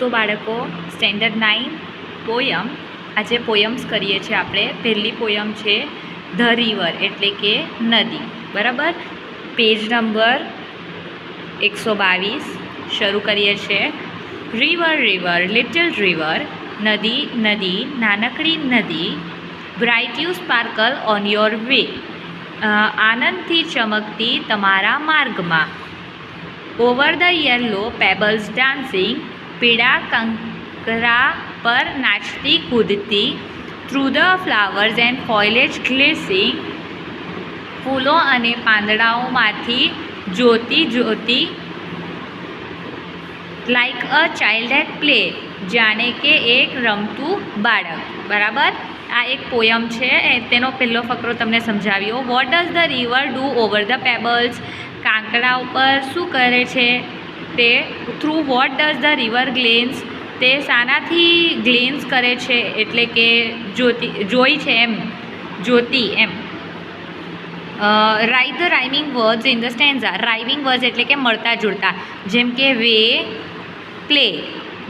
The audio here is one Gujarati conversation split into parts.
તો બાળકો સ્ટેન્ડર્ડ 9 પોયમ આજે પોયમ્સ કરીએ છીએ આપણે. પહેલી પોયમ છે ધ રિવર એટલે કે નદી. બરાબર, પેજ નંબર 122 શરૂ કરીએ છીએ. રિવર રિવર લિટલ રિવર, નદી નદી નાનકડી નદી, bright you sparkle on your way, આનંદથી ચમકતી તમારા માર્ગમાં. Over the yellow pebbles dancing, પીળા કંકરા પર નાચતી કૂદતી. Through the flowers and foliage glistening, ફૂલો અને પાંદડાઓમાંથી જોતી જોતી. Like a child at play, જાણે કે એક રમતું બાળક. બરાબર, આ એક પોયમ છે, તેનો પહેલો ફકરો તમને સમજાવ્યો. What does the river do over the pebbles, કાંકરા ઉપર શું કરે છે તે. Through what does the river glance, તે શાનાથી ગ્લેન્સ કરે છે એટલે કે જોઈ છે એમ, જોતી એમ. Write the rhyming words in the stanza, rhyming words એટલે કે મળતા જોડતા, જેમ કે વે, પ્લે,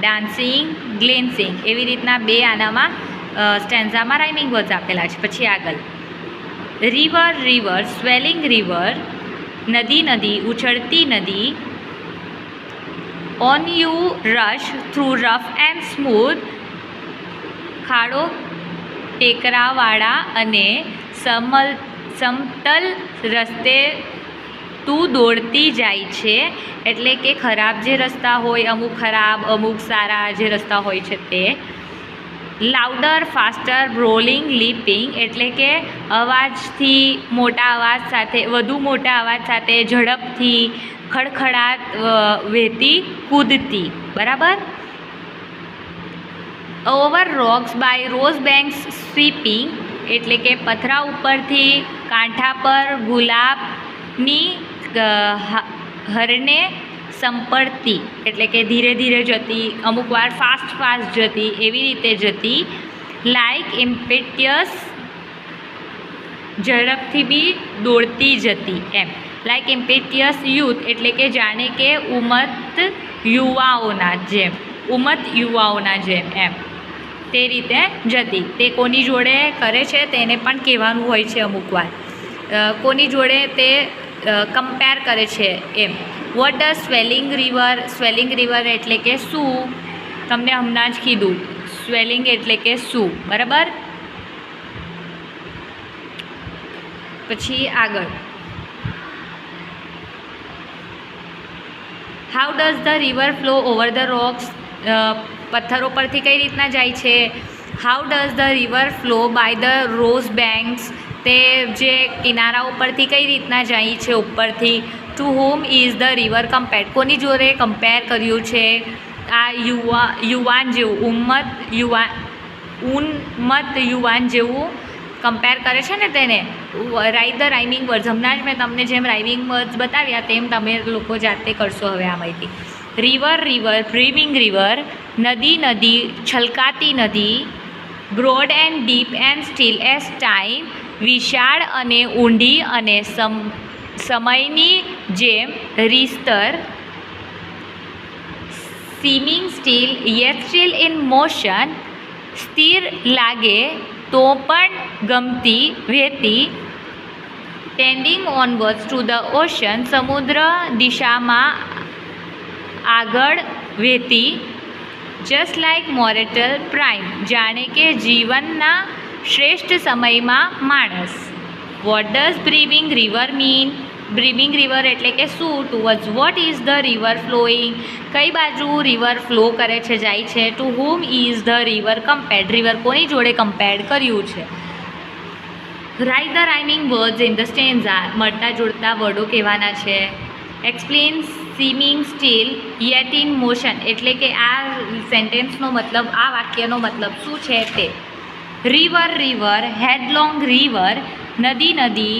ડાન્સિંગ, ગ્લેન્સિંગ, એવી રીતના બે આનામાં સ્ટેન્ઝામાં રાઇમિંગ વર્ડ્સ આપેલા છે. પછી આગળ રિવર રિવર સ્વેલિંગ રિવર, નદી નદી ઉછળતી નદી. On you rush through rough and smooth, ખાડો ટેકરાવાળા અને સમતલ રસ્તે તું દોડતી જાય છે. એટલે કે ખરાબ જે રસ્તા હોય, અમુક ખરાબ અમુક સારા જે રસ્તા હોય છે તે. લાઉડર ફાસ્ટર રોલિંગ લીપિંગ, એટલે કે અવાજથી મોટા અવાજ સાથે, વધુ મોટા અવાજ સાથે ઝડપથી ખડખડાટ વહેતી કૂદતી. બરાબર. Over rocks by rose banks sweeping, એટલે કે પથરા ઉપરથી કાંઠા પર ગુલાબની હરને સંપડતી, એટલે કે ધીરે ધીરે જતી, અમુક વાર ફાસ્ટ ફાસ્ટ જતી, એવી રીતે જતી. લાઇક ઇમ્પેટિયસ, ઝડપથી બી દોડતી જતી એમ. લાઇક ઇમ્પેટિયસ યુથ, એટલે કે જાણે કે ઉમત યુવાઓના જેમ, ઉમત યુવાઓના જેમ એમ, તે રીતે જતી. તે કોની જોડે કરે છે તેને પણ કહેવાનું હોય છે અમુક વાર. કોની જોડે તે કમ્પેર કરે છે એમ. What does swelling river, swelling river એટલે કે શું, તમને હમણાં જ કીધું, સ્વેલિંગ એટલે કે શું. બરાબર. પછી આગળ how does the river flow over the rocks, પથ્થરો પરથી કઈ રીતના જાય છે. How does the river flow by the rose banks, તે જે કિનારા ઉપરથી કઈ રીતના જાય છે ઉપરથી. To whom is the river compared, કોની જોડે કમ્પેર કર્યું છે. આ યુવાન જેવું, ઉન્મત્ત યુવાન જેવું કમ્પેર કરે છે ને તેને. રાઇટ ધ રાઇમિંગ વર્ડ્સ, હમણાં જ મેં તમને જેમ રાઇમિંગ વર્ડ્સ બતાવ્યા તેમ તમે લોકો જાતે કરશો હવે આ માહિતી. રિવર રિવર ડ્રીમિંગ રિવર, નદી નદી છલકાતી નદી. Broad and deep and still as time, વિશાળ અને ઊંડી અને સમયની જેમ રીસ્તર. Seeming still yet still in motion, સ્થિર લાગે તો પણ ગમતી વહેતી. Tending onwards to the ocean, સમુદ્ર દિશામાં આગળ વહેતી. જસ્ટ લાઇક મોરેટલ પ્રાઇમ, જાણે કે જીવનના શ્રેષ્ઠ સમયમાં માણસ. What does brimming river mean, brimming river એટલે કે શું. Towards what is the river flowing, કઈ બાજુ રિવર ફ્લો કરે છે, જાય છે. To whom is the river compared, river કોની જોડે કમ્પેર્ડ કર્યું છે. Write the rhyming words in the stanza, મળતા જોડતા વર્ડો કહેવાના છે. Explain seeming still yet in motion, એટલે કે આ સેન્ટેન્સનો મતલબ, આ વાક્યનો મતલબ શું છે તે. રિવર રિવર હેડલોંગ રિવર, નદી નદી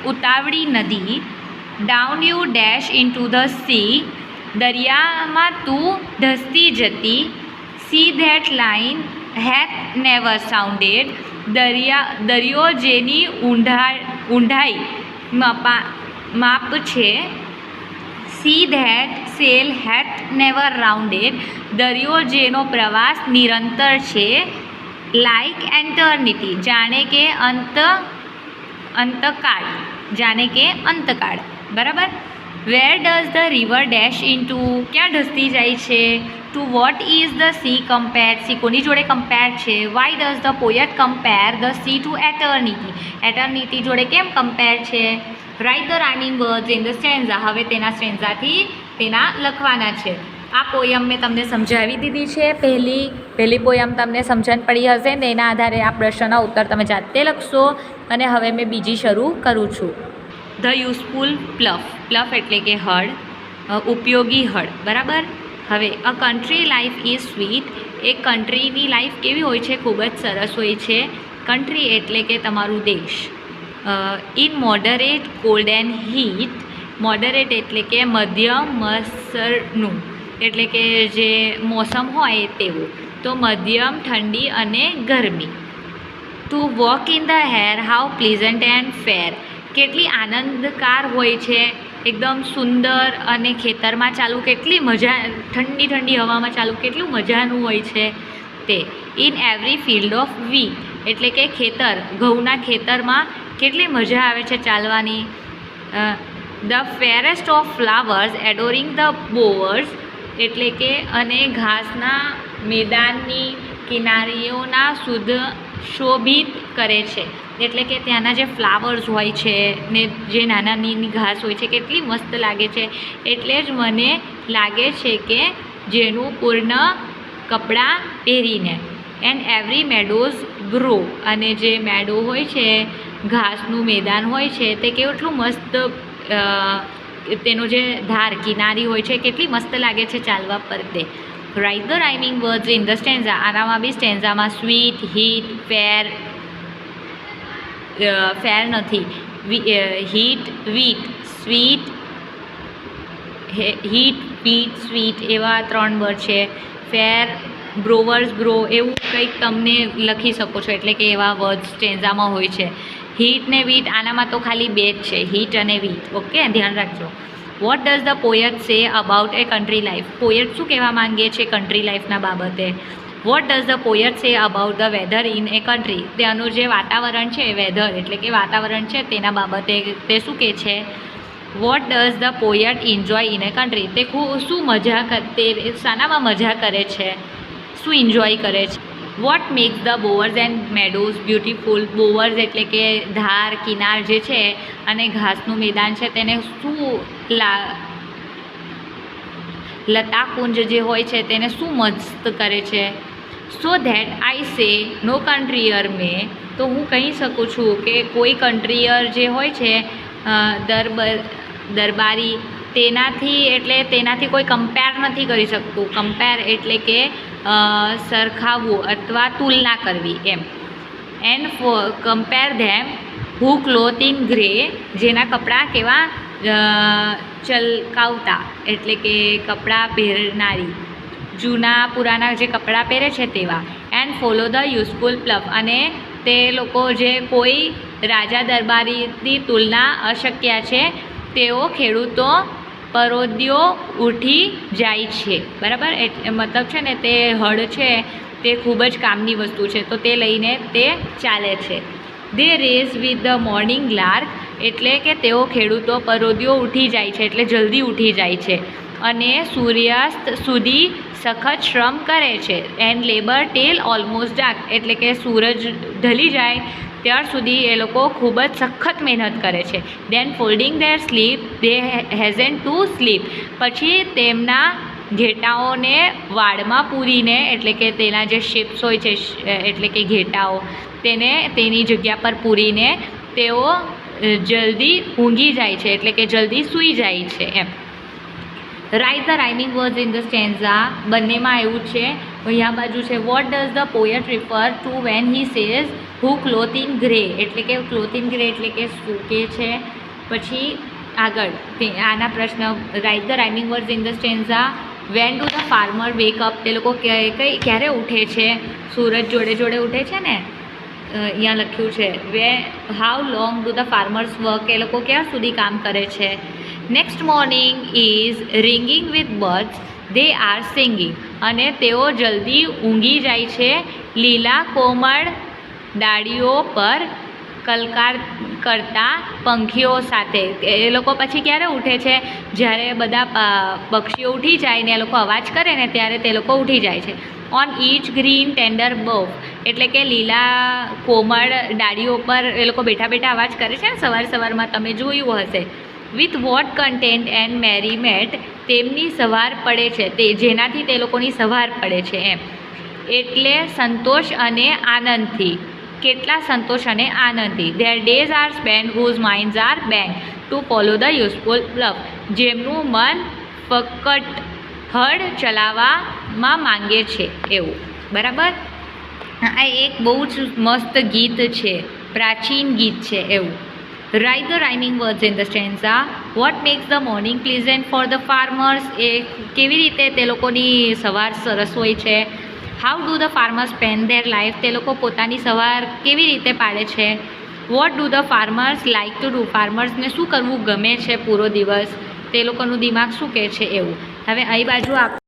ઉતાવળી નદી. Down you dash into the sea, દરિયામાં તું ધસતી જતી. Sea that line hath never sounded, દરિયો જેની ઊંડાઈ માપ છે. Sea that sail hath never rounded, દરિયો જેનો પ્રવાસ નિરંતર છે. લાઇક એટર્નિટી, જાણે કે અંતકાળ, જાણે કે અંતકાળ. બરાબર. Where does the river dash into, ક્યાં ઢસતી જાય છે. To what is the sea compare, sea કોની જોડે કમ્પેર છે. Why does the poet compare the sea to eternity, eternity જોડે કેમ કમ્પેર છે. Write the rhyming words in the stanza, હવે તેના સ્ટેન્ઝાથી તેના લખવાના છે. આ પોયમ મેં તમને સમજાવી દીધી છે. પહેલી પોયમ તમને સમજણ પડી હશે ને એના આધારે આ પ્રશ્નના ઉત્તર તમે જાતે લખશો. અને હવે મેં બીજી શરૂ કરું છું. ધ યુઝફુલ પ્લફ, પ્લફ એટલે કે હળ, ઉપયોગી હળ. બરાબર. હવે અ કન્ટ્રી લાઈફ ઇઝ સ્વીટ, એક કન્ટ્રીની લાઈફ કેવી હોય છે, ખૂબ જ સરસ હોય છે. કન્ટ્રી એટલે કે તમારું દેશ. In moderate cold and heat, moderate એટલે કે મધ્યમ મસરનું, એટલે કે જે મોસમ હોય તેવું. તો મધ્યમ ઠંડી અને ગરમી. To walk in the air how pleasant and fair, કેટલી આનંદકાર હોય છે, એકદમ સુંદર. અને ખેતરમાં ચાલવું કેટલી મજા, ઠંડી ઠંડી હવામાં ચાલવું કેટલું મજાનું હોય છે તે. In every field of we, એટલે કે ખેતર, ઘઉંના ખેતરમાં કેટલી મજા આવે છે ચાલવાની. The fairest of flowers adoring the bowers, એટલે કે અને ઘાસના મેદાનની કિનારીઓના શોભિત કરે છે. એટલે કે ત્યાંના જે ફ્લાવર્સ હોય છે ને જે નાના નાની ઘાસ હોય છે કેટલી મસ્ત લાગે છે. એટલે જ મને લાગે છે કે જેનું પૂર્ણ કપડાં પહેરીને. એન્ડ એવરી મેડોઝ ગ્રો, અને જે મેડો હોય છે, ઘાસનું મેદાન હોય છે તે કેટલું મસ્ત, તેનો જે ધાર કિનારી હોય છે કેટલી મસ્ત લાગે છે ચાલવા પર તે. Write the rhyming words in the stanza, આનામાં બી સ્ટેન્ઝામાં સ્વીટ, હીટ, ફેર, ફેર નથી, heat, wheat, sweet, heat, wheat, sweet એવા 3 વર્ડ છે. ફેર, બ્રોવર્સ, બ્રો એવું કંઈક તમને લખી શકો છો. એટલે કે એવા વર્ડ સ્ટેન્ઝામાં હોય છે. હીટ ને વીટ, આનામાં તો ખાલી 2 જ છે, હીટ અને વીટ. ઓકે, ધ્યાન રાખજો. What does the poet say about a country life, poet શું કહેવા માંગે છે કન્ટ્રી લાઈફના બાબતે. What does the poet say about the weather in a country, ત્યાંનું જે વાતાવરણ છે, વેધર એટલે કે વાતાવરણ છે તેના બાબતે તે શું કહે છે. What does the poet enjoy in a country, તે શું મજા તે શાનામાં મજા કરે છે, શું એન્જોય કરે છે. What makes the bowers and meadows beautiful, bowers એટલે કે ધાર કિનાર જે છે અને ઘાસનું મેદાન છે તેને શું લતાકુંજ જે હોય છે તેને શું મસ્ત કરે છે. સો ધેટ આઈ સે નો કન્ટ્રીયર મે, તો હું કહી શકું છું કે કોઈ કન્ટ્રીયર જે હોય છે દરબારી, તેનાથી કોઈ કમ્પેર નથી કરી શકતું. કમ્પેર એટલે કે સરખાવવું અથવા તુલના કરવી એમ. And compare them who clothe in grey, જેના કપડાં કેવા ચલકાવતા, એટલે કે કપડાં પહેરનારી, જૂના પુરાના જે કપડાં પહેરે છે તેવા. એન્ડ ફોલો ધ યુઝફુલ પ્લફ, અને તે લોકો જે કોઈ રાજા દરબારીની તુલના અશક્ય છે તેઓ ખેડૂતો પરોદ્યો ઉઠી જાય છે. બરાબર. મતલબ છે ને તે હળ છે તે ખૂબ જ કામની વસ્તુ છે, તો તે લઈને તે ચાલે છે. They rise with the morning lark, એટલે કે તેઓ ખેડૂતો પરોદ્યો ઉઠી જાય છે એટલે જલ્દી ઉઠી જાય છે અને સૂર્યાસ્ત સુધી સખત શ્રમ કરે છે. And labour till almost dark, એટલે કે સૂરજ ઢળી જાય ત્યાર સુધી એ લોકો ખૂબ જ સખત મહેનત કરે છે. Then folding their sheep they hasten to sleep, પછી તેમના ઘેટાઓને વાડમાં પૂરીને, એટલે કે તેના જે શિપ્સ હોય છે એટલે કે ઘેટાઓ, તેને તેની જગ્યા પર પૂરીને તેઓ જલ્દી ઊંઘી જાય છે, એટલે કે જલ્દી સૂઈ જાય છે એમ. Write the rhyming words in the stanza, બંનેમાં એવું છે. અહીંયા બાજુ છે what does the poet refer to when he says who clothe in grey, એટલે કે ક્લોથ ઇન ગ્રે એટલે કે શું કે છે. પછી આગળ આના પ્રશ્ન, write the rhyming words in the stanza. When do the farmer wake up, તે લોકો ક્યારે ઉઠે છે, સૂરજ જોડે જોડે ઉઠે છે ને, અહીંયા લખ્યું છે. How long do the farmers work, એ લોકો ક્યાં સુધી કામ કરે છે. Next morning is ringing with birds, they are singing, અને તેઓ જલ્દી ઊંઘી જાય છે લીલા કોમળ ડાળીઓ પર કલકાર કરતા પંખીઓ સાથે. એ લોકો પછી ક્યારે ઉઠે છે? જ્યારે બધા પક્ષીઓ ઉઠી જાય ને એ લોકો અવાજ કરે ને ત્યારે તે લોકો ઉઠી જાય છે. ઓન ઈચ ગ્રીન ટેન્ડર બોફ, એટલે કે લીલા કોમળ ડાળીઓ પર એ લોકો બેઠા બેઠા અવાજ કરે છે ને સવારમાં, તમે જોયું હશે. વિથ વોટ કન્ટેન્ટ એન્ડ મેરીમેન્ટ, તેમની સવાર પડે છે, તે જેનાથી તે લોકોની સવાર પડે છે એમ. એટલે સંતોષ અને આનંદથી. કેટલા સંતોષ અને આનંદથી. Their days are spent whose minds are bent to follow the useful love, જેમનું મન ફક્ત હળ ચલાવવામાં માંગે છે એવું. બરાબર. આ એક બહુ જ મસ્ત ગીત છે, પ્રાચીન ગીત છે એવું. Write the rhyming words in the stanza. What makes the morning pleasant for the farmers, એ કેવી રીતે તે લોકોની સવાર સરસ હોય છે. How do the farmers spend their life, તે લોકો પોતાની સવાર કેવી રીતે પાડે છે. What do the farmers like to do, ફાર્મર્સને શું કરવું ગમે છે પૂરો દિવસ, તે લોકોનું દિમાગ શું કહે છે એવું. હવે અહીં બાજુ